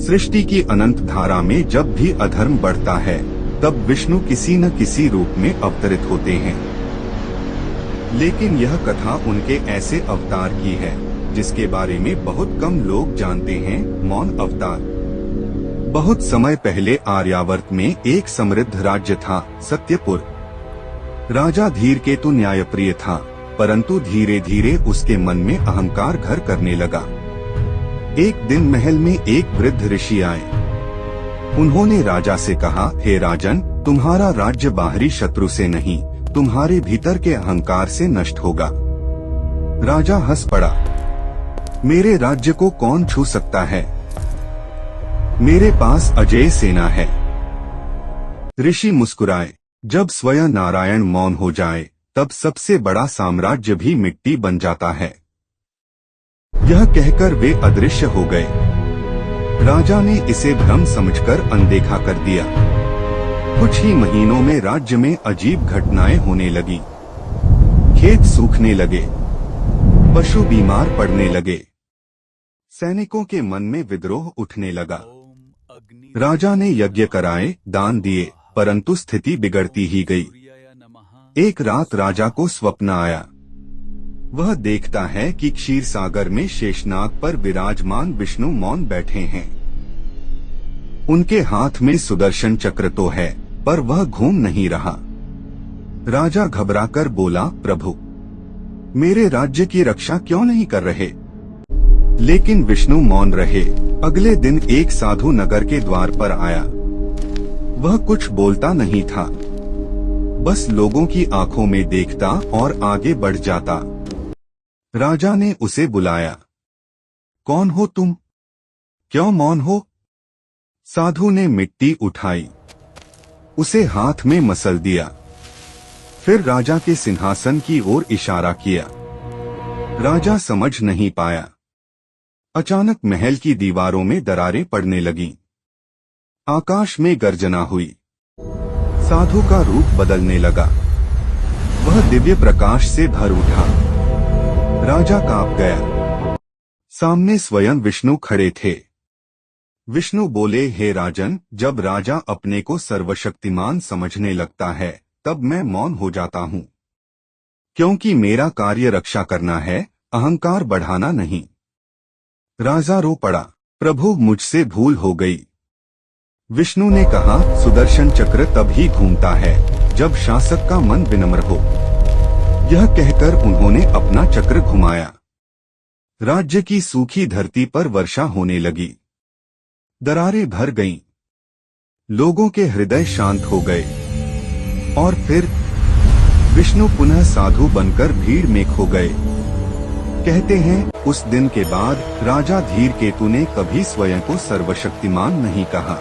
सृष्टि की अनंत धारा में जब भी अधर्म बढ़ता है तब विष्णु किसी न किसी रूप में अवतरित होते हैं। लेकिन यह कथा उनके ऐसे अवतार की है जिसके बारे में बहुत कम लोग जानते हैं। मौन अवतार। बहुत समय पहले आर्यावर्त में एक समृद्ध राज्य था, सत्यपुर। राजा धीरकेतु न्यायप्रिय था, परंतु धीरे धीरे उसके मन में अहंकार घर करने लगा। एक दिन महल में एक वृद्ध ऋषि आए। उन्होंने राजा से कहा, हे राजन, तुम्हारा राज्य बाहरी शत्रु से नहीं, तुम्हारे भीतर के अहंकार से नष्ट होगा। राजा हंस पड़ा। मेरे राज्य को कौन छू सकता है? मेरे पास अजेय सेना है। ऋषि मुस्कुराए। जब स्वयं नारायण मौन हो जाए तब सबसे बड़ा साम्राज्य भी मिट्टी बन जाता है। यह कहकर वे अदृश्य हो गए। राजा ने इसे भ्रम समझकर अनदेखा कर दिया। कुछ ही महीनों में राज्य में अजीब घटनाएं होने लगी। खेत सूखने लगे, पशु बीमार पड़ने लगे, सैनिकों के मन में विद्रोह उठने लगा। राजा ने यज्ञ कराए, दान दिए, परंतु स्थिति बिगड़ती ही गई। एक रात राजा को स्वप्न आया। वह देखता है कि क्षीर सागर में शेषनाग पर विराजमान विष्णु मौन बैठे हैं। उनके हाथ में सुदर्शन चक्र तो है, पर वह घूम नहीं रहा। राजा घबराकर बोला, प्रभु, मेरे राज्य की रक्षा क्यों नहीं कर रहे? लेकिन विष्णु मौन रहे। अगले दिन एक साधु नगर के द्वार पर आया। वह कुछ बोलता नहीं था, बस लोगों की आंखों में देखता और आगे बढ़ जाता। राजा ने उसे बुलाया। कौन हो तुम? क्यों मौन हो? साधु ने मिट्टी उठाई, उसे हाथ में मसल दिया। फिर राजा के सिंहासन की ओर इशारा किया। राजा समझ नहीं पाया। अचानक महल की दीवारों में दरारें पड़ने लगीं। आकाश में गर्जना हुई। साधु का रूप बदलने लगा। वह दिव्य प्रकाश से भर उठा। राजा कांप गया। सामने स्वयं विष्णु खड़े थे। विष्णु बोले, हे राजन, जब राजा अपने को सर्वशक्तिमान समझने लगता है तब मैं मौन हो जाता हूँ, क्योंकि मेरा कार्य रक्षा करना है, अहंकार बढ़ाना नहीं। राजा रो पड़ा। प्रभु, मुझसे भूल हो गई। विष्णु ने कहा, सुदर्शन चक्र तभी घूमता है जब शासक का मन विनम्र हो। यह कहकर उन्होंने अपना चक्र घुमाया। राज्य की सूखी धरती पर वर्षा होने लगी। दरारें भर गईं। लोगों के हृदय शांत हो गए। और फिर विष्णु पुनः साधु बनकर भीड़ में खो गए। कहते हैं, उस दिन के बाद राजा धीरकेतु ने कभी स्वयं को सर्वशक्तिमान नहीं कहा।